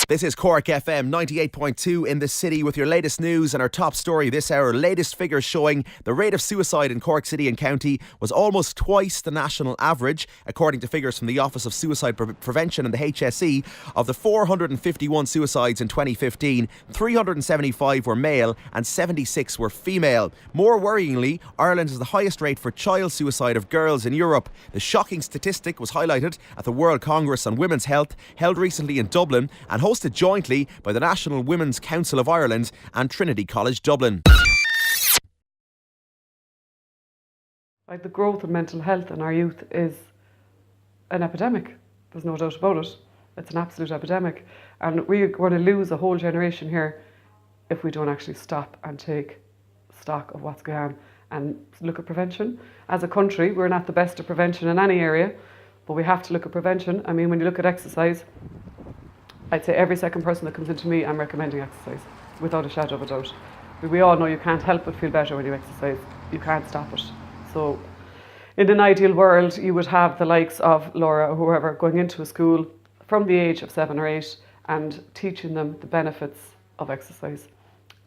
This is Cork FM 98.2 in the city with your latest news and our top story this hour. Latest figures showing the rate of suicide in Cork City and County was almost twice the national average, according to figures from the Office of Suicide Prevention and the HSE. Of the 451 suicides in 2015, 375 were male and 76 were female. More worryingly, Ireland has the highest rate for child suicide of girls in Europe. The shocking statistic was highlighted at the World Congress on Women's Health, held recently in Dublin and hosted jointly by the National Women's Council of Ireland and Trinity College Dublin. Like, the growth of mental health in our youth is an epidemic. There's no doubt about it. It's an absolute epidemic. And we're going to lose a whole generation here if we don't actually stop and take stock of what's going on and look at prevention. As a country, we're not the best at prevention in any area, but we have to look at prevention. I mean, when you look at exercise, I'd say every second person that comes into me, I'm recommending exercise, without a shadow of a doubt. We all know you can't help but feel better when you exercise. You can't stop it. So in an ideal world, you would have the likes of Laura or whoever going into a school from the age of 7 or 8 and teaching them the benefits of exercise.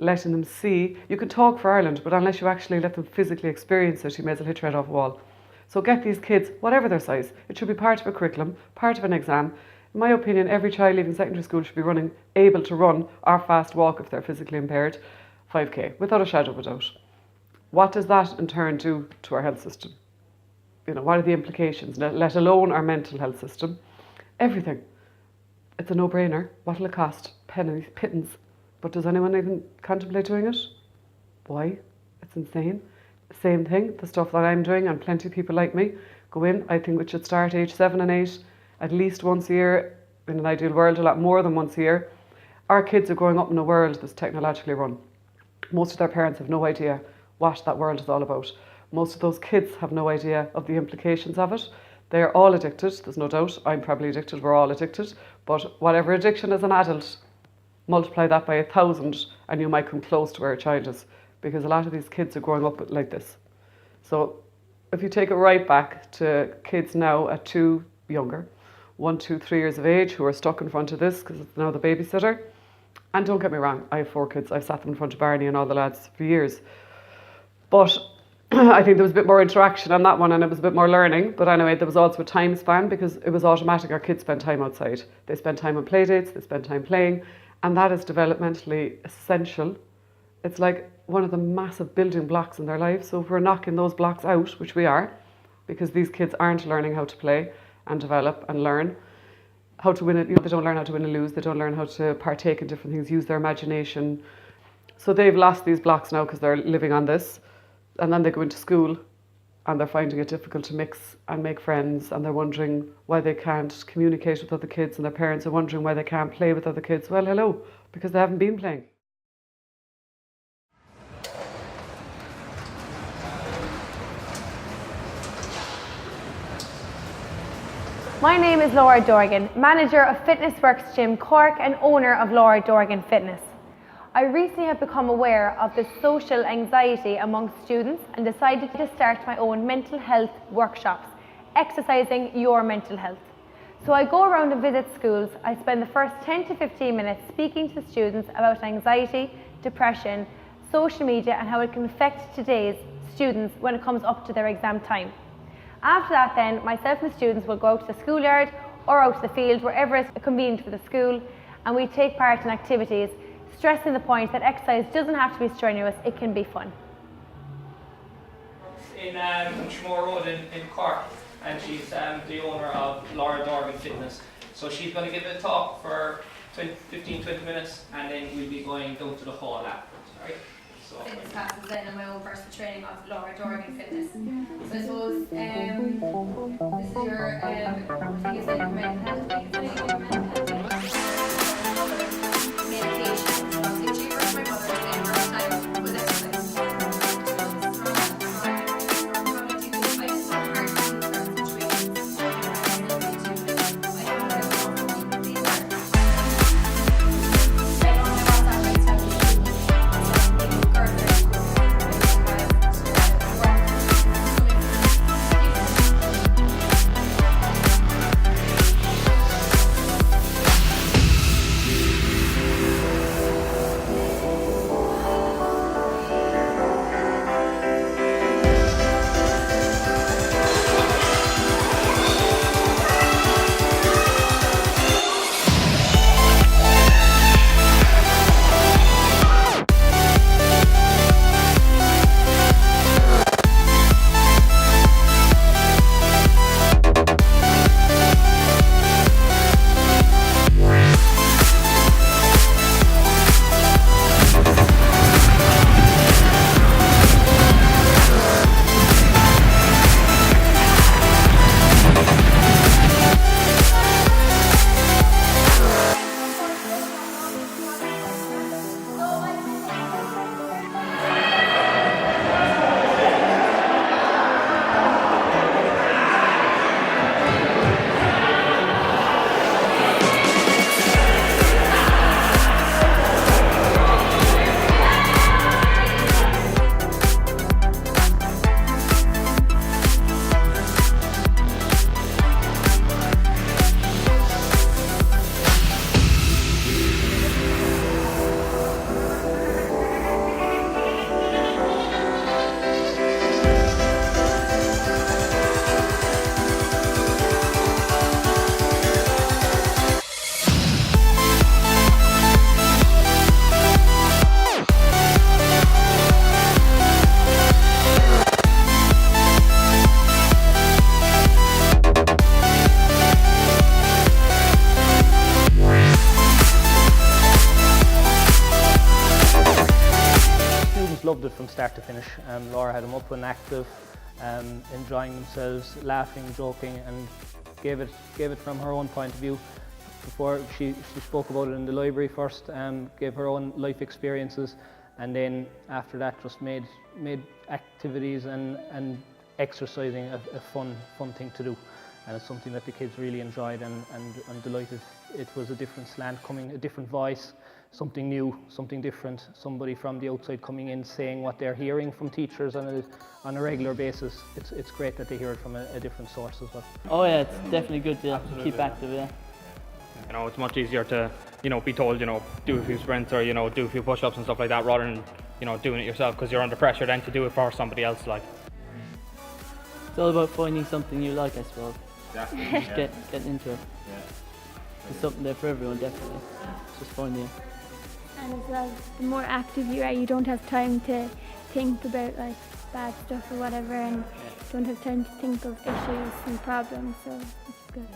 Letting them see, you can talk for Ireland, but unless you actually let them physically experience it, you may as well hit your head off a wall. So get these kids, whatever their size, it should be part of a curriculum, part of an exam. In my opinion, every child leaving secondary school should be able to run or fast walk if they're physically impaired, 5k, without a shadow of a doubt. What does that in turn do to our health system? You know, what are the implications, let alone our mental health system? Everything. It's a no-brainer. What will it cost? Pennies, pittance. But does anyone even contemplate doing it? Why? It's insane. Same thing, the stuff that I'm doing, and plenty of people like me go in. I think we should start age 7 and 8 at least once a year. In an ideal world, a lot more than once a year. Our kids are growing up in a world that's technologically run. Most of their parents have no idea what that world is all about. Most of those kids have no idea of the implications of it. They're all addicted, there's no doubt. I'm probably addicted, we're all addicted. But whatever addiction as an adult, multiply that by 1,000 and you might come close to where a child is. Because a lot of these kids are growing up like this. So if you take it right back to kids now at 2 younger, 1, 2, 3 years of age who are stuck in front of this because it's now the babysitter. And don't get me wrong, I have 4 kids. I've sat them in front of Barney and all the lads for years. But I think there was a bit more interaction on that one and it was a bit more learning. But anyway, there was also a time span because it was automatic. Our kids spend time outside. They spend time on play dates, they spend time playing. And that is developmentally essential. It's like one of the massive building blocks in their lives. So if we're knocking those blocks out, which we are, because these kids aren't learning how to play and develop and learn how to win it. You know, they don't learn how to win and lose. They don't learn how to partake in different things, use their imagination. So they've lost these blocks now because they're living on this. And then they go into school and they're finding it difficult to mix and make friends, and they're wondering why they can't communicate with other kids, and their parents are wondering why they can't play with other kids. Well, hello, because they haven't been playing. My name is Laura Dorgan, manager of Fitness Works Gym Cork and owner of Laura Dorgan Fitness. I recently have become aware of the social anxiety amongst students and decided to start my own mental health workshops, exercising your mental health. So I go around and visit schools. I spend the first 10 to 15 minutes speaking to the students about anxiety, depression, social media and how it can affect today's students when it comes up to their exam time. After that then, myself and the students will go out to the schoolyard or out to the field, wherever is convenient for the school, and we take part in activities, stressing the point that exercise doesn't have to be strenuous, it can be fun. In Tramore Road in Cork, and she's the owner of Laura Dorgan Fitness. So she's going to give a talk for 15-20 minutes, and then we'll be going down to the hall afterwards, right? So, fitness classes then and my own personal training of Laura Dorgan Fitness. So I suppose this is your thing is that your mental health thing, is that your mental health thing. Meditation. Obviously she works with my mother in her time with exercise. it from start to finish. Laura had them up and active, enjoying themselves, laughing, joking, and gave it from her own point of view. Before she spoke about it in the library first, gave her own life experiences, and then after that just made activities and exercising a fun thing to do. And it's something that the kids really enjoyed, and I'm delighted it was a different slant coming, a different voice, something new, something different, somebody from the outside coming in saying what they're hearing from teachers on a regular basis. It's great that they hear it from a different source as well. Oh yeah, it's definitely good to keep active, yeah. You know, it's much easier to, you know, be told, you know, do a few sprints or, you know, do a few push-ups and stuff like that, rather than, you know, doing it yourself, because you're under pressure then to do it for somebody else, like. It's all about finding something you like, I suppose. Definitely. Yeah. Getting into it. Yeah. There's something there for everyone, definitely. It's just finding it. And as well, the more active you are, you don't have time to think about like bad stuff or whatever, and don't have time to think of issues and problems, so it's good.